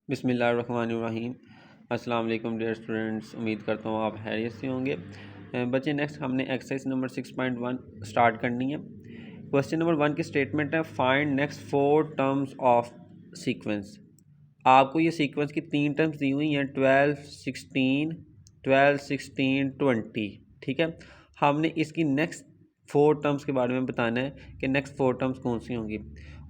बिस्मिल्लाहिर्रहमानिर्रहीम। अस्सलाम वालेकुम डियर स्टूडेंट्स, उम्मीद करता हूँ आप खैरियत से होंगे। बच्चे नेक्स्ट हमने एक्सरसाइज नंबर 6.1 स्टार्ट करनी है। क्वेश्चन नंबर 1 की स्टेटमेंट है find next 4 terms of sequence. आपको ये सीक्वेंस की 3 टर्म्स दी हुई हैं 12, 16, 20। ठीक है, हमने इसकी नेक्स्ट 4 टर्म्स के बारे में बताना है कि नेक्स्ट 4 टर्म्स कौन सी होंगी।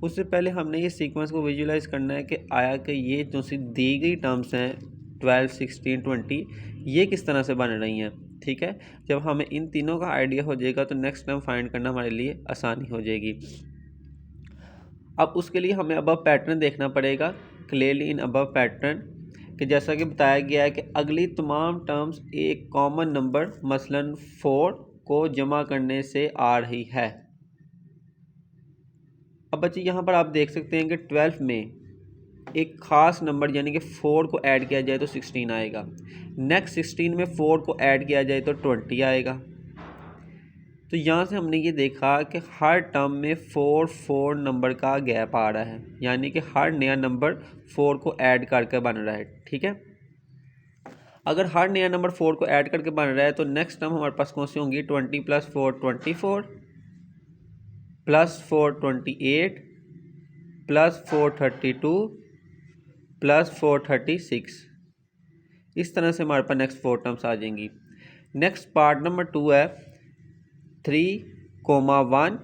उससे पहले हमने ये सीक्वेंस को विजुलाइज करना है कि आया कि ये जो सी दी गई टर्म्स हैं 12, 16, 20 ये किस तरह से बन रही हैं। ठीक है, जब हमें इन तीनों का आइडिया हो जाएगा तो नेक्स्ट टर्म फाइंड करना हमारे लिए आसानी हो जाएगी। अब उसके लिए हमें अबव पैटर्न देखना पड़ेगा, क्लियरली इन अबव पैटर्न कि जैसा कि बताया गया है कि अगली तमाम टर्म्स एक कॉमन नंबर मसलन 4 को जमा करने से आ रही है। अब बच्चे यहाँ पर आप देख सकते हैं कि 12 में एक ख़ास नंबर यानी कि 4 को ऐड किया जाए तो 16 आएगा। नेक्स्ट 16 में 4 को ऐड किया जाए तो 20 आएगा। तो यहाँ से हमने ये देखा कि हर टर्म में 4 नंबर का गैप आ रहा है, यानी कि हर नया नंबर 4 को ऐड करके बन रहा है। ठीक है, अगर हर नया नंबर 4 को ऐड करके बन रहा है तो नेक्स्ट टर्म हमारे पास कौन सी होंगी 20 + 4 24 +4 28 +4 32 +4 36। इस तरह से हमारे पास नेक्स्ट 4 टर्म्स आ जाएंगी। नेक्स्ट पार्ट नंबर 2 है 3, 1,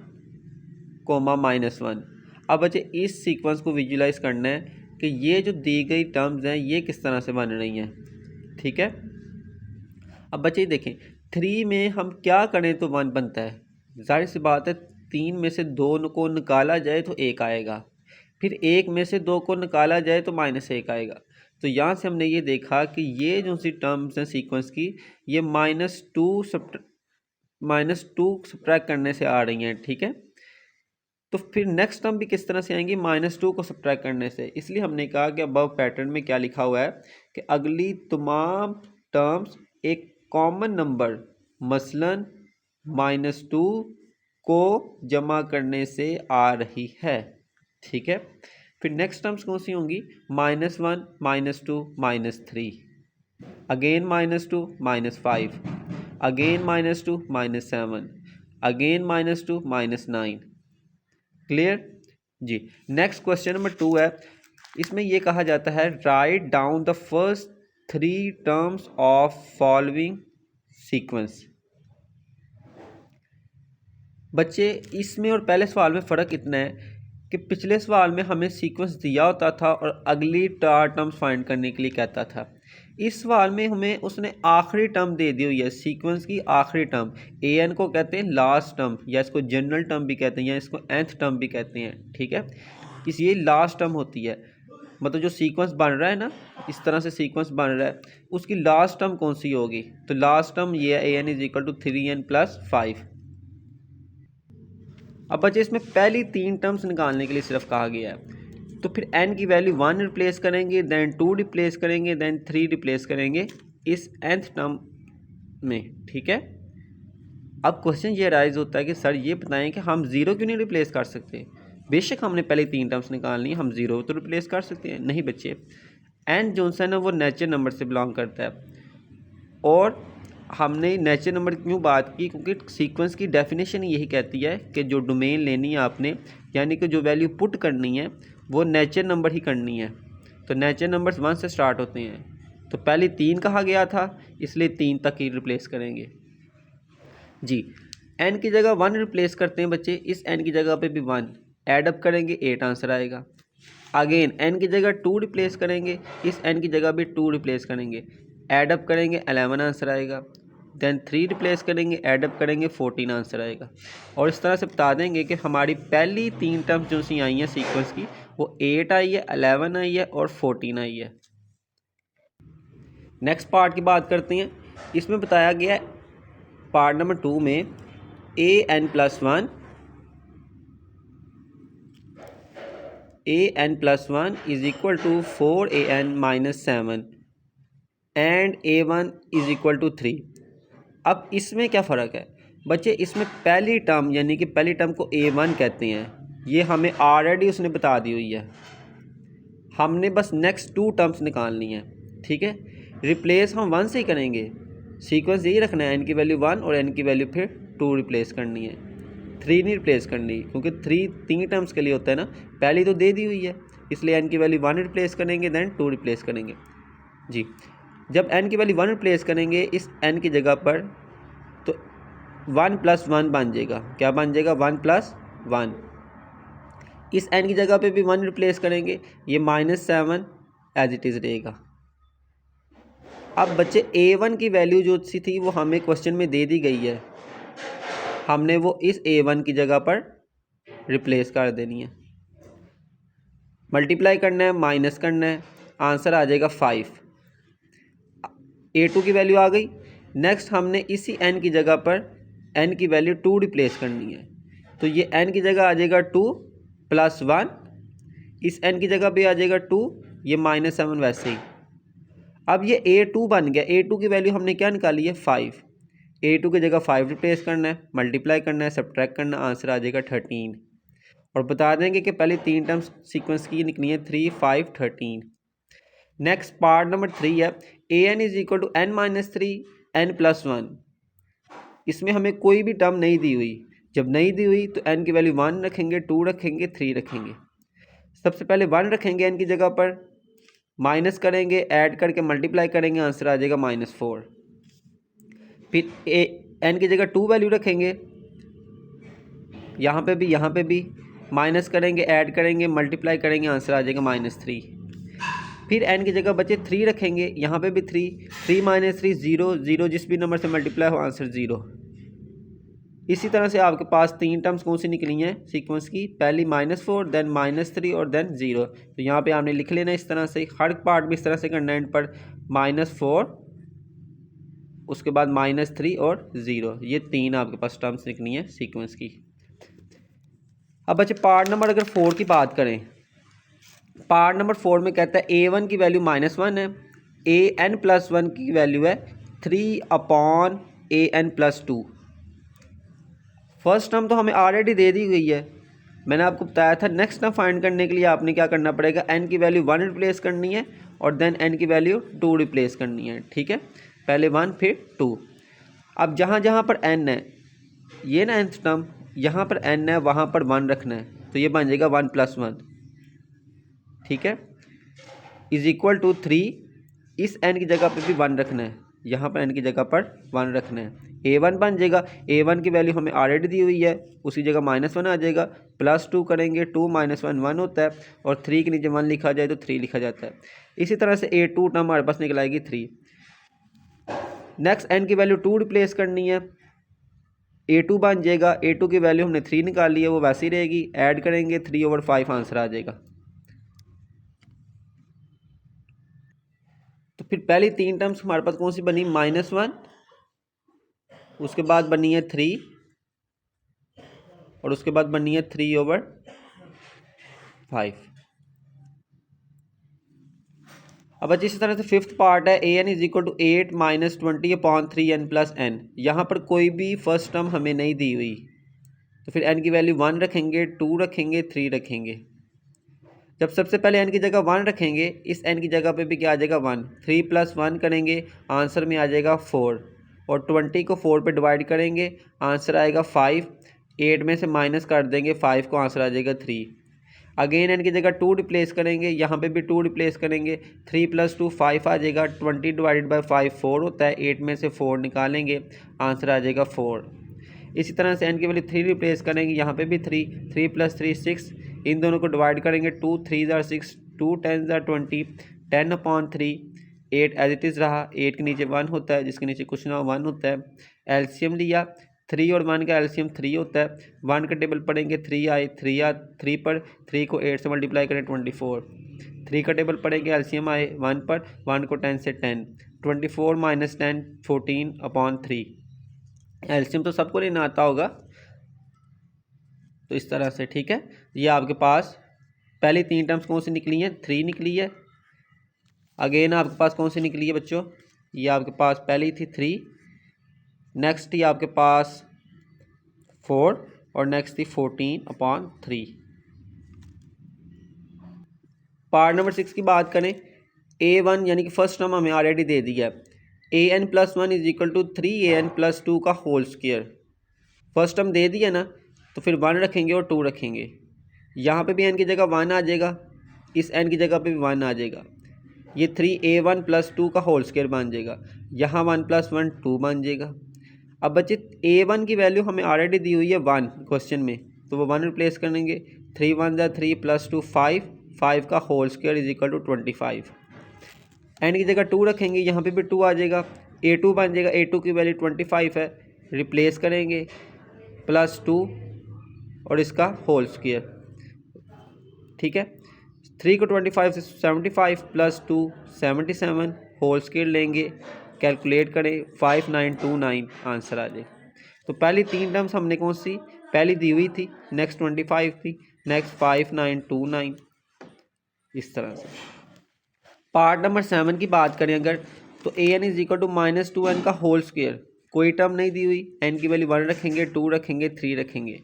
-1। अब बच्चे इस सीक्वेंस को विजुलाइज करना है कि ये जो दी गई टर्म्स हैं ये किस तरह से बन रही हैं। ठीक है, अब बच्चे देखें 3 में हम क्या करें तो 1 बनता है, जाहिर सी बात है 3 में से 2 को निकाला जाए तो 1 आएगा, फिर 1 में से 2 को निकाला जाए तो -1 आएगा। तो यहाँ से हमने ये देखा कि ये जो सी टर्म्स हैं सीक्वेंस की ये -2 सब्ट्रैक्ट करने से आ रही हैं। ठीक है, तो फिर नेक्स्ट टर्म भी किस तरह से आएंगी -2 को सब्ट्रैक्ट करने से। इसलिए हमने कहा कि अबव पैटर्न में क्या लिखा हुआ है कि अगली तमाम टर्म्स एक कॉमन नंबर मसलन -2 को जमा करने से आ रही है। ठीक है, फिर नेक्स्ट टर्म्स कौन सी होंगी -1, -2, -3, अगेन -2, -5, अगेन -2, -7, अगेन -2, -9। क्लियर जी। नेक्स्ट क्वेश्चन नंबर 2 है, इसमें यह कहा जाता है write down the first 3 terms of following sequence. बच्चे इसमें और पहले सवाल में फ़र्क इतना है कि पिछले सवाल में हमें सीक्वेंस दिया होता था और अगली 4 टर्म्स फाइंड करने के लिए कहता था। इस सवाल में हमें उसने आखिरी टर्म दे दी हुई है, सीक्वेंस की आखिरी टर्म। an को कहते हैं लास्ट टर्म, या इसको जनरल टर्म भी कहते हैं, या इसको nth टर्म भी कहते हैं। ठीक है, ये लास्ट टर्म होती है, मतलब जो सीक्वेंस बन रहा है ना, इस तरह से सीक्वेंस बन रहा है, उसकी लास्ट टर्म कौन सी होगी। तो लास्ट टर्म ये है an = 3n + 5। अब बच्चे इसमें पहली 3 टर्म्स निकालने के लिए सिर्फ कहा गया है, तो फिर n की वैल्यू 1 रिप्लेस करेंगे, दैन 2 रिप्लेस करेंगे, दैन 3 रिप्लेस करेंगे इस nth टर्म में। ठीक है, अब क्वेश्चन ये राइज होता है कि सर ये बताएं कि हम 0 क्यों नहीं रिप्लेस कर सकते। बेशक हमने पहले 3 टर्म्स निकालनी है, हम 0 तो रिप्लेस कर सकते हैं। नहीं बच्चे, n जो है वो नेचुरल नंबर से बिलोंग करता है, और हमने नेचुरल नंबर क्यों बात की, क्योंकि सीक्वेंस की डेफिनेशन यही कहती है कि जो डोमेन लेनी है आपने, यानी कि जो वैल्यू पुट करनी है वो नेचुरल नंबर ही करनी है। तो नेचुरल नंबर्स 1 से स्टार्ट होते हैं, तो पहले 3 कहा गया था इसलिए 3 तक ही रिप्लेस करेंगे जी। n की जगह 1 रिप्लेस करते हैं बच्चे, इस n की जगह पे भी 1 ऐड अप करेंगे 8 आंसर आएगा। अगेन n की जगह 2 रिप्लेस करेंगे, इस n की जगह भी 2 रिप्लेस करेंगे, ऐड अप करेंगे 11 आंसर आएगा। देन 3 रिप्लेस करेंगे, ऐड अप करेंगे 14 आंसर आएगा। और इस तरह से बता देंगे कि हमारी पहली 3 टर्म्स जो सी आई हैं सीक्वेंस की वो 8 आई है, 11 आई है और 14 आई है। नेक्स्ट पार्ट की बात करते हैं। इसमें बताया गया है पार्ट नंबर 2 में an + 1 = 4an - 7 एंड a1 = 3। अब इसमें क्या फ़र्क है बच्चे, इसमें पहली टर्म यानी कि पहली टर्म को a1 कहते हैं, ये हमें ऑलरेडी उसने बता दी हुई है। हमने बस नेक्स्ट 2 टर्म्स निकालनी है, ठीक है। रिप्लेस हम 1 से ही करेंगे, सीक्वेंस यही रखना है, एन की वैल्यू 1 और एन की वैल्यू फिर 2 रिप्लेस करनी है, 3 नहीं रिप्लेस करनी, क्योंकि 3 टर्म्स के लिए होता है ना, पहली तो दे दी हुई है, इसलिए एन की वैल्यू 1 रिप्लेस करेंगे, देन 2 रिप्लेस करेंगे जी। जब एन की वैल्यू 1 रिप्लेस करेंगे इस एन की जगह पर, तो 1 + 1 बन जाएगा, क्या बन जाएगा, 1 + 1। इस एन की जगह पे भी 1 रिप्लेस करेंगे, ये -7 एज इट इज़ रहेगा। अब बच्चे a1 की वैल्यू जो सी थी वो हमें क्वेश्चन में दे दी गई है, हमने वो इस a1 की जगह पर रिप्लेस कर देनी है, मल्टीप्लाई करना है, माइनस करना है, आंसर आ जाएगा 5। a2 की वैल्यू आ गई। नेक्स्ट हमने इसी n की जगह पर n की वैल्यू 2 रिप्लेस करनी है, तो ये n की जगह आ जाएगा 2 + 1, इस n की जगह पे आ जाएगा 2, ये -7 वैसे ही। अब ये a2 बन गया, a2 की वैल्यू हमने क्या निकाली है, 5। a2 की जगह 5 रिप्लेस करना है, मल्टीप्लाई करना है, सब्ट्रैक्ट करना, आंसर आ जाएगा 13। और बता देंगे कि पहले 3 टर्म्स सीक्वेंस की निकली है, 3, 5, 13। नेक्स्ट पार्ट नंबर 3 है, an = n-3 n+1। इसमें हमें कोई भी टर्म नहीं दी हुई, जब नहीं दी हुई तो n की वैल्यू 1 रखेंगे, 2 रखेंगे, 3 रखेंगे। सबसे पहले 1 रखेंगे n की जगह पर, माइनस करेंगे, ऐड करके मल्टीप्लाई करेंगे, आंसर आ जाएगा -4। फिर n की जगह 2 वैल्यू रखेंगे, यहाँ पे भी माइनस करेंगे, ऐड करेंगे, मल्टीप्लाई करेंगे, आंसर आ जाएगा -3। फिर n की जगह बचे 3 रखेंगे, यहाँ पे भी 3, 3 - 3 0, 0 जिस भी नंबर से मल्टीप्लाई हो आंसर 0। इसी तरह से आपके पास 3 टर्म्स कौन सी निकली हैं सीक्वेंस की, पहली -4, देन -3 और देन 0। तो यहाँ पे आपने लिख लेना इस तरह से, हर पार्ट भी इस तरह से करना है, एंड पर -4, उसके बाद -3 और 0, ये 3 आपके पास टर्म्स निकली हैं सीक्वेंस की। अब बच्चे पार्ट नंबर अगर 4 की बात करें, पार्ट नंबर 4 में कहता है a1 की वैल्यू -1 है, an+1 की वैल्यू है 3/an+2। फर्स्ट टर्म तो हमें ऑलरेडी दे दी गई है, मैंने आपको बताया था। नेक्स्ट टर्म फाइंड करने के लिए आपने क्या करना पड़ेगा, n की वैल्यू 1 रिप्लेस करनी है और देन n की वैल्यू 2 रिप्लेस करनी है, ठीक है। पहले 1 फिर 2। अब जहाँ जहाँ पर n है, ये ना nth टर्म, यहाँ पर n है, वहाँ पर 1 रखना है, तो ये बन जाएगा 1 + 1, ठीक है, = 3। इस n की जगह पर भी 1 रखना है, यहाँ पर n की जगह पर 1 रखना है, a1 बन जाएगा। a1 की वैल्यू हमें ऑलरेडी दी हुई है, उसी जगह -1 आ जाएगा, +2 करेंगे, 2 - 1 1 होता है, और 3 के नीचे 1 लिखा जाए तो 3 लिखा जाता है। इसी तरह से a2 टर्म हमारे पास निकल आएगी 3। नेक्स्ट n की वैल्यू 2 रिप्लेस करनी है, a2 बन जाएगा, a2 की वैल्यू हमने 3 निकाल ली है, वो वैसी रहेगी, ऐड करेंगे, 3/5 आंसर आ जाएगा। तो फिर पहली 3 टर्म्स हमारे पास कौन सी बनी, -1, उसके बाद बनी है 3, और उसके बाद बनी है 3/5। अब अच्छी इसी तरह से फिफ्थ पार्ट है, an = 8 - 20/3n+n। यहाँ पर कोई भी फर्स्ट टर्म हमें नहीं दी हुई, तो फिर n की वैल्यू 1 रखेंगे, 2 रखेंगे, 3 रखेंगे। जब सबसे पहले n की जगह 1 रखेंगे, इस n की जगह पे भी क्या आ जाएगा, 1, 3 + 1 करेंगे, आंसर में आ जाएगा 4, और 20 को 4 पे डिवाइड करेंगे, आंसर आएगा 5। 8 में से माइनस कर देंगे 5 को, आंसर आ जाएगा 3। अगेन n की जगह 2 रिप्लेस करेंगे, यहाँ पे भी 2 रिप्लेस करेंगे, 3 + 2 5 आ जाएगा, 20/5 4 होता है, 8 में से 4 निकालेंगे, आंसर आ जाएगा 4। इसी तरह से n की वैल्यू 3 रिप्लेस करेंगे, यहाँ पे भी 3, 3 + 3 6, इन दोनों को डिवाइड करेंगे, 2 3 * 6, 2 10 * 20, 10/3, 8 एज इट इज़ रहा, 8 के नीचे 1 होता है, जिसके नीचे कुछ ना 1 होता है। एलसीएम लिया, 3 और 1 का एलसीएम 3 होता है, 1 का टेबल पढ़ेंगे, 3 आए, 3 पर 3 को 8 से मल्टीप्लाई करें 24, 3 का टेबल पढ़ेंगे, एलसीएम आए 1 पर, 1 को 10 से 10, 24 - 10 14/3। एलसीएम तो सबको लेना आता होगा, तो इस तरह से, ठीक है। ये आपके पास पहली 3 टर्म्स कौन सी निकली हैं, 3 निकली है। अगेन आपके पास कौन सी निकली है बच्चों, ये आपके पास पहली थी 3, नेक्स्ट थी आपके पास 4, और नेक्स्ट थी 14/3। पार्ट नंबर 6 की बात करें, a1 यानी कि फर्स्ट टर्म हमें ऑलरेडी दे दिया है, an+1 is equal to 3an+2 का होल स्क्वायर। फर्स्ट टर्म दे दिया ना, तो फिर 1 रखेंगे और 2 रखेंगे। यहाँ पे भी n की जगह 1 आ जाएगा, इस n की जगह पे भी 1 आ जाएगा। ये 3a1+2 का होल स्क्वायर बन जाएगा। यहाँ 1+1 2 बन जाएगा। अब बच्चे a1 की वैल्यू हमें ऑलरेडी दी हुई है 1 क्वेश्चन में, तो वो 1 रिप्लेस करेंगे। 3 1 ज़ा 3 + 2 5, 5 का whole square is equal to 25। n की जगह 2 रखेंगे, यहाँ पे भी 2 आ जाएगा, a2 बन जाएगा। a2 की वैल्यू 25 है, रिप्लेस करेंगे +2 और इसका होल स्क्वायर। ठीक है, 3 को 25 से 75 + 2 77 होल स्क्वायर लेंगे, कैलकुलेट करें 5929 आंसर आ जाए। तो पहली 3 टर्म्स हमने कौन सी, पहली दी हुई थी, नेक्स्ट 25 थी, नेक्स्ट 5929, इस तरह से। पार्ट नंबर 7 की बात करें अगर, तो an is equal to -2n का होल स्क्वायर। कोई टर्म नहीं दी हुई, n की वैल्यू 1 रखेंगे, 2 रखेंगे, 3 रखेंगे।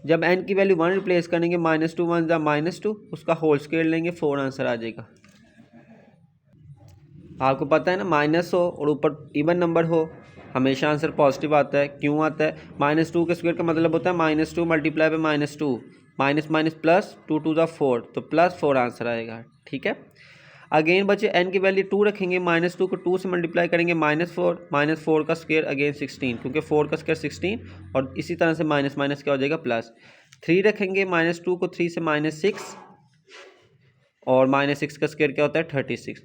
जब n की वैल्यू 1 रिप्लेस करेंगे, -2 1 ज़ा -2, उसका होल स्क्वायर लेंगे, 4 आंसर आ जाएगा। आपको पता है ना, माइनस हो और ऊपर इवन नंबर हो हमेशा आंसर पॉजिटिव आता है। क्यों आता है? -2 के स्क्वायर का मतलब होता है -2 multiply by -2, minus minus plus, 2 2 ज़ा 4, तो +4 आंसर आएगा। ठीक है, अगेन बच्चे n की वैल्यू 2 रखेंगे, -2 को 2 से मल्टीप्लाई करेंगे, -4 का स्क्वायर अगेन 16, क्योंकि 4 का स्क्वायर 16, और इसी तरह से माइनस माइनस क्या हो जाएगा प्लस। 3 रखेंगे, -2 को 3 से -6, और -6 का स्क्वायर क्या होता है 36।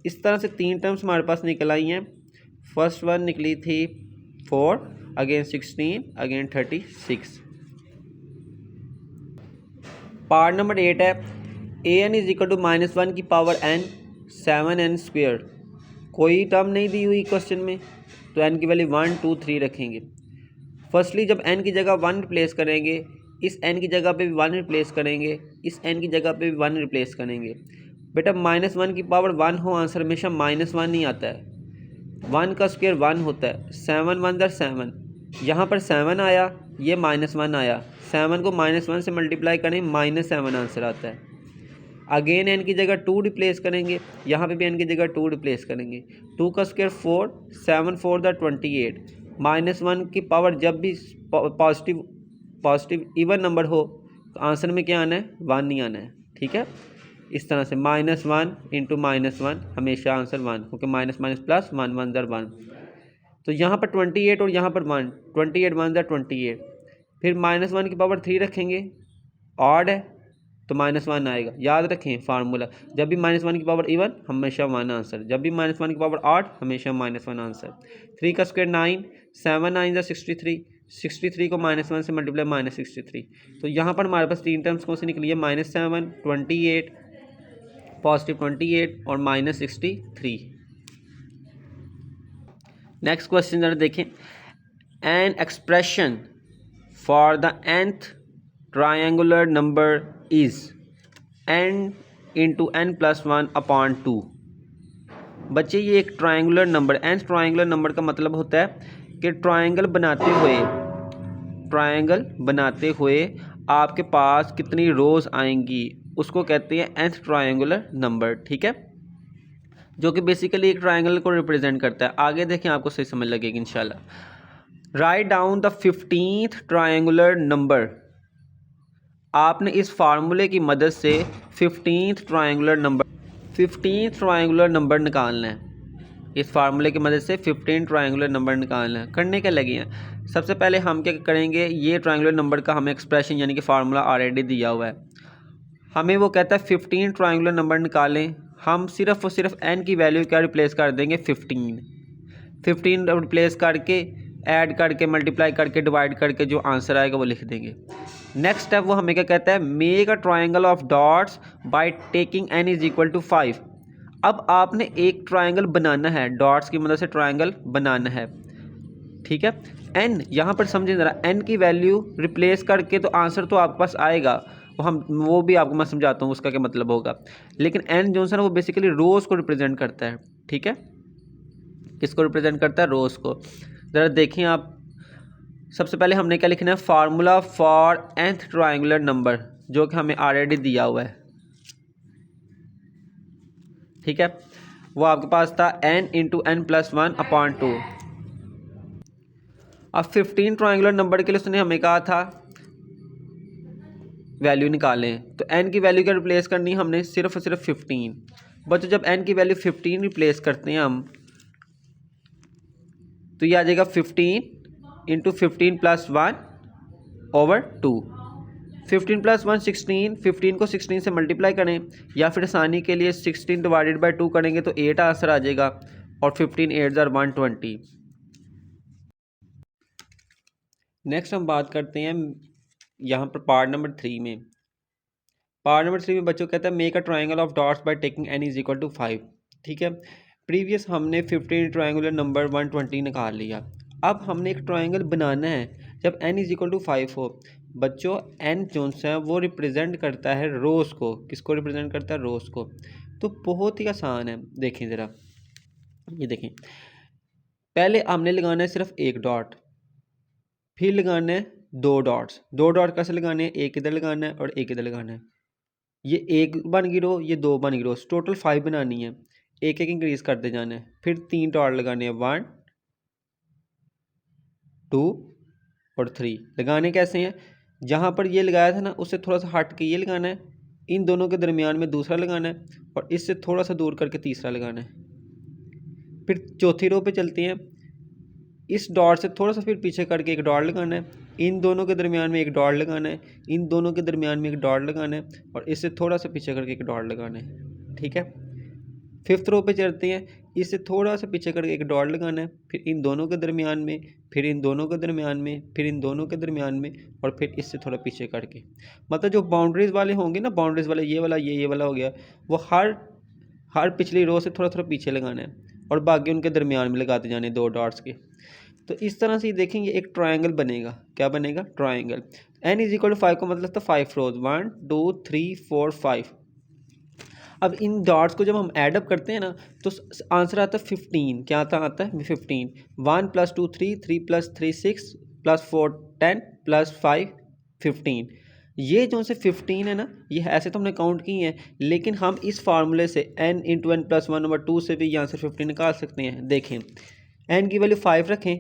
इस तरह से 3 टर्म्स हमारे पास निकल आई हैं। फर्स्ट वन निकली थी 4, अगेन 16, अगेन 36। पार्ट नंबर 8 है, an इज इक्वल टू -1 की पावर n 7n स्क्वेयर। कोई टर्म नहीं दी हुई क्वेश्चन में, तो n की वैल्यू 1 2 3 रखेंगे। फर्स्टली जब n की जगह 1 रिप्लेस करेंगे, इस n की जगह पे भी 1 रिप्लेस करेंगे, इस n की जगह पे भी 1 रिप्लेस करेंगे। बेटा -1 की पावर 1 हो, आंसर हमेशा -1 ही आता है। 1 का स्क्वायर 1 होता है, 7 1 = 7, यहाँ पर 7 आया, ये -1 आया, 7 को -1 से मल्टीप्लाई करें, -7 आंसर आता है। अगेन n की जगह 2 रिप्लेस करेंगे, यहाँ पे भी n की जगह 2 रिप्लेस करेंगे। 2 का स्क्वायर 4, 7 4 = 28। -1 की पावर जब भी पॉजिटिव इवन नंबर हो, तो आंसर में क्या आना है 1 नहीं आना है। ठीक है, इस तरह से -1 × -1 हमेशा आंसर 1, क्योंकि माइनस माइनस प्लस, 1 1 = 1। तो यहाँ पर 28 और यहाँ पर 1, 28 1 = 28। फिर -1 की पावर 3 रखेंगे, ऑड है तो -1 आएगा। याद रखें फार्मूला, जब भी -1 की पावर इवन हमेशा 1 आंसर, जब भी -1 की पावर ऑड हमेशा -1 आंसर। 3 का स्क्वायर 9, 7 9 = 63, 63 को -1 से मल्टीप्लाई -63। तो यहाँ पर हमारे पास 3 टर्म्स कौन सी निकली है, -7 28 +28 और -63। नेक्स्ट क्वेश्चन जरा देखें, an expression for the nth triangular number is n × n+1/2। बच्चे ये एक triangular number, nth triangular number का मतलब होता है कि ट्रायंगल बनाते हुए आपके पास कितनी रोज आएंगी, उसको कहते हैं nth ट्रायंगुलर नंबर। ठीक है, जो कि बेसिकली एक ट्रायंगल को रिप्रेजेंट करता है। आगे देखें, आपको सही समझ लगेगी इंशाल्लाह। Write down the 15th triangular number. आपने इस फार्मूले की मदद से 15th ट्रायंगुलर नंबर निकालना है। इस फार्मूले की मदद से 15 ट्रायंगुलर नंबर निकालना है। करने के लगे हैं, सबसे पहले हम क्या करेंगे, ये ट्रायंगुलर नंबर का हमें एक्सप्रेशन यानी कि फार्मूला ऑलरेडी दिया हुआ है। हमें वो कहता है 15 ट्रायंगुलर नंबर निकालें। हम सिर्फ और सिर्फ n की वैल्यू क्या रिप्लेस कर देंगे, 15 रिप्लेस करके, ऐड करके, मल्टीप्लाई करके, डिवाइड करके जो आंसर आएगा वो लिख देंगे। नेक्स्ट स्टेप वो हमें क्या कहता है, make a triangle of dots by taking n is equal to 5। अब आपने एक ट्रायंगल बनाना है, डॉट्स की मदद से ट्रायंगल बनाना है। ठीक है, n यहाँ पर समझें ज़रा, n की वैल्यू रिप्लेस करके तो आंसर तो आपके पास आएगा, वो भी आपको मैं समझाता हूँ उसका क्या मतलब होगा। लेकिन n जो है ना वो बेसिकली रोज़ को रिप्रेजेंट करता है। ठीक है, किसको रिप्रेजेंट करता है, रोज़ को। ज़रा देखें आप, सबसे पहले हमने क्या लिखना है, formula for nth triangular number, जो कि हमें ऑलरेडी दिया हुआ है। ठीक है, वो आपके पास था n इंटू एन प्लस 1/2। अब 15 ट्रायंगुलर नंबर के लिए उसने हमें कहा था वैल्यू निकालें, तो n की वैल्यू क्या रिप्लेस करनी है हमने, सिर्फ और सिर्फ 15। बच्चों जब n की वैल्यू 15 रिप्लेस करते हैं हम, तो ये आ जाएगा 15 इंटू 15 प्लस 1/2। 15 प्लस 1 16, 15 को 16 से मल्टीप्लाई करें, या फिर आसानी के लिए 16 डिवाइडेड बाई 2 करेंगे तो 8 आंसर आ जाएगा, और 15 8 ज़र 120। नेक्स्ट हम बात करते हैं यहाँ पर पार्ट नंबर 3 में। पार्ट नंबर 3 में बच्चों कहता है make a triangle of dots by taking n is equal to 5। ठीक है, प्रीवियस हमने 15 ट्राइंगुलर नंबर 120 निकाल लिया। अब हमने एक ट्राइंगल बनाना है जब n इज इक्वल टू 5 हो। बच्चों n जो है वो रिप्रेजेंट करता है रोज़ को। किसको रिप्रेजेंट करता है? रोज़ को। तो बहुत ही आसान है, देखें ज़रा, ये देखें, पहले हमने लगाना है सिर्फ एक डॉट, फिर लगाना है दो डॉट्स। दो डॉट कैसे लगाने हैं? एक इधर लगाना है और एक इधर लगाना है। ये एक बन गई रो, ये दो बन गई रो, टोटल 5 बनानी है। एक एक इंक्रीज करते जाना है। फिर 3 डॉट लगाने हैं, 1 2 और 3। लगाने कैसे हैं? जहाँ पर ये लगाया था ना उससे थोड़ा सा हट के ये लगाना है, इन दोनों के दरमियान में दूसरा लगाना है, और इससे थोड़ा सा दूर करके तीसरा लगाना है। फिर चौथी रो पे चलते हैं, इस डॉट से थोड़ा सा फिर पीछे करके एक डॉट लगाना है, इन दोनों के दरमियान में एक डॉट लगाना है, इन दोनों के दरमियान में एक डॉट लगाना है, और इससे थोड़ा सा पीछे करके एक डॉट लगाना है। ठीक है, फिफ्थ रो पे चलते हैं, इससे थोड़ा सा पीछे करके एक डॉट लगाना है, फिर इन दोनों के दरमियान में, फिर इन दोनों के दरमियान में, फिर इन दोनों के दरमियान में, और फिर इससे थोड़ा पीछे करके। मतलब जो बाउंड्रीज वाले होंगे ना, बाउंड्रीज वाले, ये वाला ये वाला हो गया, वो हर पिछली रो से थोड़ा थोड़ा पीछे लगाना है, और बाकी उनके दरमियान में लगाते जाने दो डॉट्स के। तो इस तरह से देखेंगे एक ट्रायंगल बनेगा। क्या बनेगा? Triangle. n is equal to 5 का मतलब था 5 रोज, 1 2 3 4 5। अब इन डॉट्स को जब हम ऐडअप करते हैं ना तो आंसर आता है 15। क्या आता है? 15। 1 + 2 3, 3 + 3 6, +4 10, +5 15। ये जो से 15 है ना, ये ऐसे तो हमने काउंट किए हैं, लेकिन हम इस फार्मूले से n इंटू एन प्लस 1/2 से भी यहाँ से 15 निकाल सकते हैं। देखें, n की वैल्यू 5 रखें,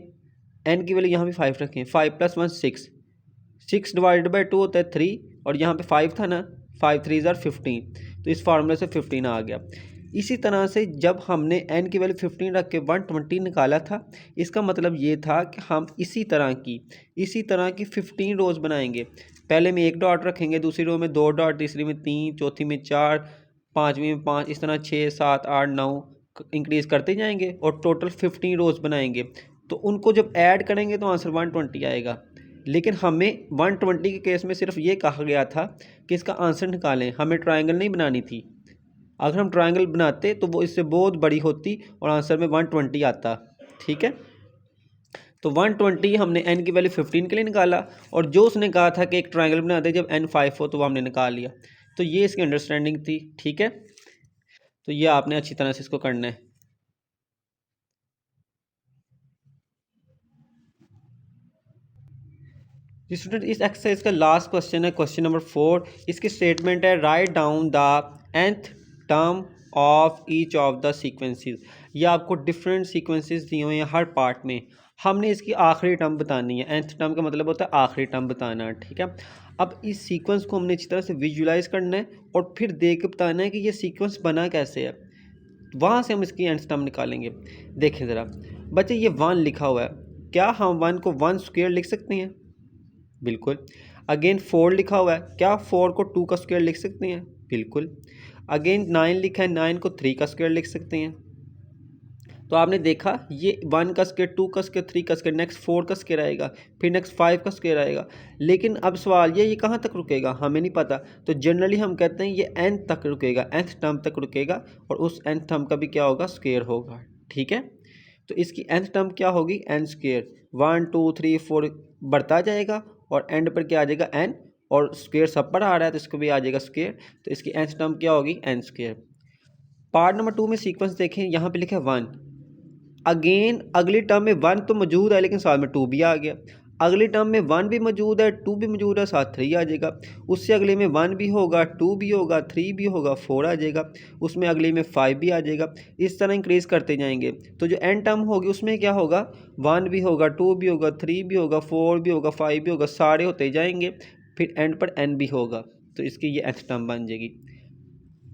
n की वैल्यू यहाँ भी 5 रखें, 5 + 1 6, 6 डिवाइडेड बाई 2 होता है 3, और यहाँ पे 5 था ना, 5 3 ज़र 15, तो इस फार्मूले से 15 आ गया। इसी तरह से जब हमने n की वैल्यू 15 रख के 120 निकाला था, इसका मतलब ये था कि हम इसी तरह की 15 रोज़ बनाएंगे। पहले में एक डॉट रखेंगे, दूसरी रो में 2 डॉट, तीसरी में 3, चौथी में 4, पाँचवीं में 5, इस तरह 6 7 8 9 इंक्रीज़ करते जाएंगे, और टोटल 15 रोज़ बनाएंगे। तो उनको जब ऐड करेंगे तो आंसर 120 आएगा। लेकिन हमें 120 के केस में सिर्फ ये कहा गया था कि इसका आंसर निकालें, हमें ट्रायंगल नहीं बनानी थी। अगर हम ट्रायंगल बनाते तो वो इससे बहुत बड़ी होती और आंसर में 120 आता। ठीक है, तो 120 हमने n की वैल्यू 15 के लिए निकाला, और जो उसने कहा था कि एक ट्रायंगल बनाते जब n 5 हो तो वो हमने निकाल लिया। तो ये इसकी अंडरस्टैंडिंग थी। ठीक है, तो ये आपने अच्छी तरह से इसको करना है। स्टूडेंट, इस एक्सरसाइज का लास्ट क्वेश्चन है, क्वेश्चन नंबर 4। इसकी स्टेटमेंट है write down the nth term of each of the sequences. ये आपको डिफरेंट सीक्वेंसेस दिए हुए हैं हर पार्ट में, हमने इसकी आखिरी टर्म बतानी है। nth टर्म का मतलब होता है आखिरी टर्म बताना। ठीक है, अब इस सीक्वेंस को हमने अच्छी तरह से विजुलाइज करना है, और फिर देख के बताना है कि ये सीक्वेंस बना कैसे है, वहाँ से हम इसकी nth टर्म निकालेंगे। देखें ज़रा बच्चे, ये 1 लिखा हुआ है, क्या हम 1 को 1 स्क्वायर लिख सकते हैं? बिल्कुल। अगेन 4 लिखा हुआ है, क्या 4 को 2 का स्क्वायर लिख सकते हैं? बिल्कुल। अगेन 9 लिखा है, 9 को 3 का स्क्वायर लिख सकते हैं। तो आपने देखा ये 1 का स्क्वायर, 2 का स्क्वायर, 3 का स्क्वायर, नेक्स्ट 4 का स्क्वायर आएगा, फिर नेक्स्ट 5 का स्क्वायर आएगा। लेकिन अब सवाल ये कहाँ तक रुकेगा हमें नहीं पता, तो जनरली हम कहते हैं ये n तक रुकेगा, nth टर्म तक रुकेगा, और उस nth टर्म का भी क्या होगा? स्क्वायर होगा। ठीक है, तो इसकी nth टर्म क्या होगी? n square. 1 2 3 4 बढ़ता जाएगा, और एंड पर क्या आ जाएगा? n, और स्क्वायर सब पर आ रहा है तो इसको भी आ जाएगा स्क्वायर। तो इसकी nth टर्म क्या होगी? n square. पार्ट नंबर 2 में सीक्वेंस देखें, यहाँ पे लिखा है 1। अगेन अगली टर्म में 1 तो मौजूद है, लेकिन साथ में 2 भी आ गया। अगली टर्म में 1 भी मौजूद है, 2 भी मौजूद है, साथ 3 आ जाएगा। उससे अगले में 1 भी होगा, 2 भी होगा, 3 भी होगा, 4 आ जाएगा। उसमें अगले में 5 भी आ जाएगा। इस तरह इंक्रीज़ करते जाएंगे। तो जो एन टर्म होगी उसमें क्या होगा, 1 भी होगा, 2 भी होगा, 3 भी होगा, 4 भी होगा, 5 भी होगा, सारे होते जाएंगे। फिर एंड पर एन भी होगा, तो इसकी ये nth टर्म बन जाएगी।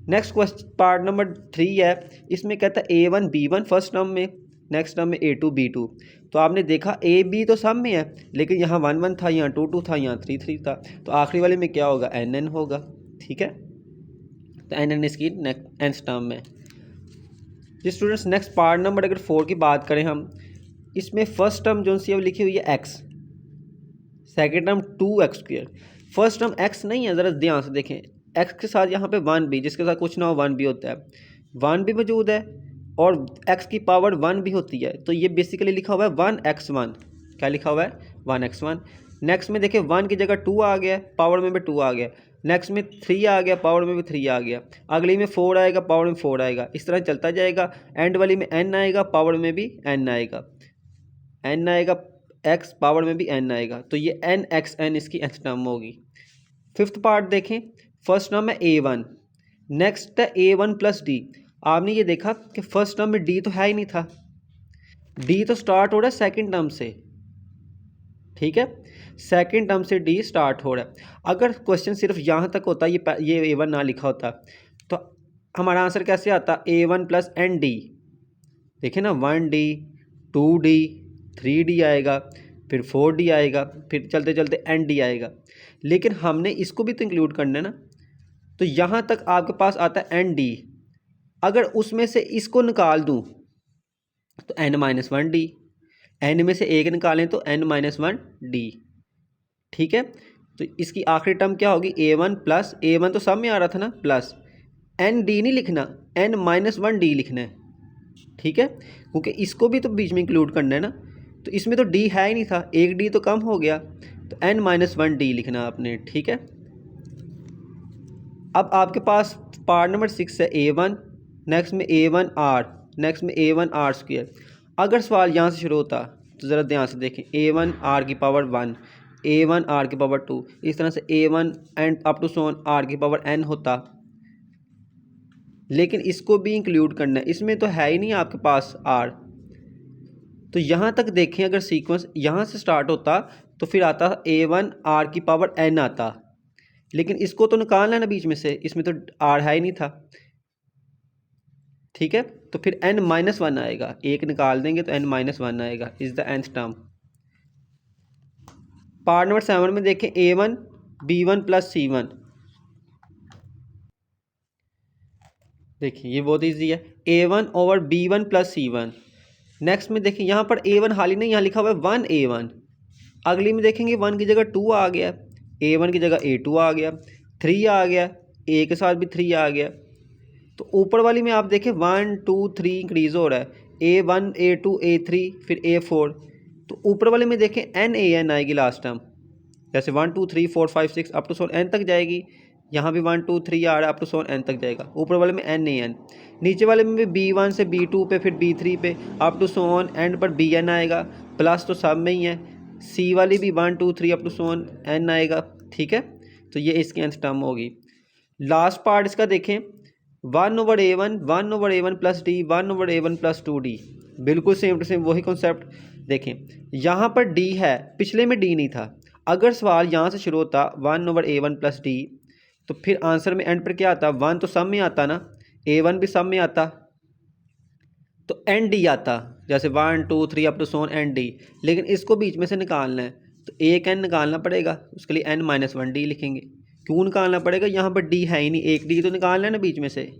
नेक्स्ट क्वेश्चन पार्ट नंबर 3 है। इसमें कहता है A1 B1 फर्स्ट टर्म में, नेक्स्ट टर्म में A2 B2। तो आपने देखा A B तो सब में है, लेकिन यहाँ 1 1 था, यहाँ 2 2 था, यहाँ 3 3 था। तो आखिरी वाले में क्या होगा, N N होगा। ठीक है, तो N N इसकी nth टर्म में। जी स्टूडेंट्स, नेक्स्ट पार्ट नंबर अगर 4 की बात करें हम, इसमें फर्स्ट टर्म जो सी लिखी हुई है x, second term 2x²। First term x नहीं है, ज़रा ध्यान से देखें। x के साथ यहाँ पे 1 भी, जिसके साथ कुछ ना हो 1 भी होता है, 1 भी मौजूद है और x की पावर 1 भी होती है। तो ये बेसिकली लिखा हुआ है 1x1। क्या लिखा हुआ है, 1x1। नेक्स्ट में देखें 1 की जगह 2 आ गया, पावर में भी 2 आ गया। नेक्स्ट में 3 आ गया, पावर में भी 3 आ गया। अगली में 4 आएगा, पावर में 4 आएगा। इस तरह चलता जाएगा। एंड वाली में n आएगा, पावर में भी n आएगा, n आएगा, x पावर में भी n आएगा। तो ये n(xn) इसकी nth टर्म होगी। फिफ्थ पार्ट देखें, फर्स्ट टर्म है A1, नेक्स्ट है A1 प्लस D। आपने ये देखा कि फर्स्ट टर्म में D तो है ही नहीं था, D तो स्टार्ट हो रहा है सेकंड टर्म से। ठीक है, सेकंड टर्म से D स्टार्ट हो रहा है। अगर क्वेश्चन सिर्फ यहाँ तक होता, ये A1 ना लिखा होता, तो हमारा आंसर कैसे आता, A1 प्लस ND। देखिए ना, 1D 2D 3D आएगा, फिर 4D आएगा, फिर चलते चलते ND आएगा। लेकिन हमने इसको भी तो इंक्लूड करना है ना। तो यहाँ तक आपके पास आता है ND। अगर उसमें से इसको निकाल दूँ तो n-1D, n में से एक निकालें तो n-1D। ठीक है, तो इसकी आखिरी टर्म क्या होगी, A1 प्लस, A1 तो सब में आ रहा था ना, प्लस ND नहीं लिखना, n-1D लिखना है। ठीक है, क्योंकि इसको भी तो बीच में इंक्लूड करना है ना। तो इसमें तो D है ही नहीं था, एक D तो कम हो गया, तो n-1D लिखना आपने। ठीक है, अब आपके पास पार्ट नंबर 6 है A1, नेक्स्ट में A1R, नेक्स्ट में A1R²। अगर सवाल यहाँ से शुरू होता तो ज़रा ध्यान से देखें, A1R की पावर 1, A1R की पावर 2, इस तरह से A1 एंड अप टू सोन R की पावर n होता। लेकिन इसको भी इंक्लूड करना है, इसमें तो है ही नहीं आपके पास R। तो यहाँ तक देखें, अगर सीक्वेंस यहाँ से स्टार्ट होता तो फिर आता A1R की पावर n आता। लेकिन इसको तो निकालना है ना बीच में से, इसमें तो R है ही नहीं था। ठीक है, तो फिर n-1 आएगा, एक निकाल देंगे तो n-1 आएगा, is the nth term. Part number 7 में देखें A1 B1 प्लस C1। देखिए ये बहुत इजी है, A1 over B1 plus C1। Next में देखें यहाँ पर A1 हाल ही नहीं, यहाँ लिखा हुआ है 1A1। अगली में देखेंगे 1 की जगह 2 आ गया, A1 की जगह A2 आ गया, 3 आ गया, A के साथ भी 3 आ गया। तो ऊपर वाली में आप देखें 1 2 3 इंक्रीज हो रहा है, A1 A2 A3 फिर A4। तो ऊपर वाले में देखें NaN आएगी लास्ट टर्म, जैसे 1 2 3 4 5 6 अप टू सोन n तक जाएगी। यहाँ भी 1 2 3 आ रहा है, अप टू सोन n तक जाएगा। ऊपर वाले में NaN, नीचे वाले में भी B1 से B2 पे, फिर B3 पे, अप टू सोन एंड पर Bn आएगा। प्लस तो सब में ही है, C वाली भी 1 2 3 अप टू सोन n आएगा। ठीक है, तो ये इसकी nth टर्म होगी। लास्ट पार्ट इसका देखें, 1/A1 1/A1 plus D 1/A1 plus 2D। बिल्कुल सेम टू सेम वही कॉन्सेप्ट। देखें यहाँ पर D है, पिछले में D नहीं था। अगर सवाल यहाँ से शुरू होता 1/A1 प्लस D, तो फिर आंसर में एंड पर क्या आता, 1 तो सब में आता ना, A1 भी सब में आता, तो ND आता, जैसे 1 2 3 अप टू सोन ND। लेकिन इसको बीच में से निकालना है, तो एक n निकालना पड़ेगा, उसके लिए n-1D लिखेंगे। क्यों निकालना पड़ेगा, यहाँ पर D है ही नहीं, एक D तो निकालना है ना बीच में से,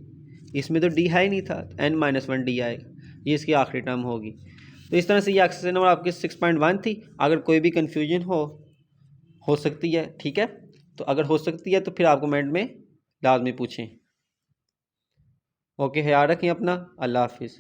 इसमें तो D है ही नहीं था, तो n-1D आएगा, ये इसकी आखिरी टर्म होगी। तो इस तरह से ये एक्सरसाइज नंबर आपकी 6.1 थी। अगर कोई भी कन्फ्यूजन हो सकती है, ठीक है, तो अगर हो सकती है तो फिर आप कमेंट में लाजमी पूछें। ओके, ख्याल रखें अपना, अल्लाह हाफिज़।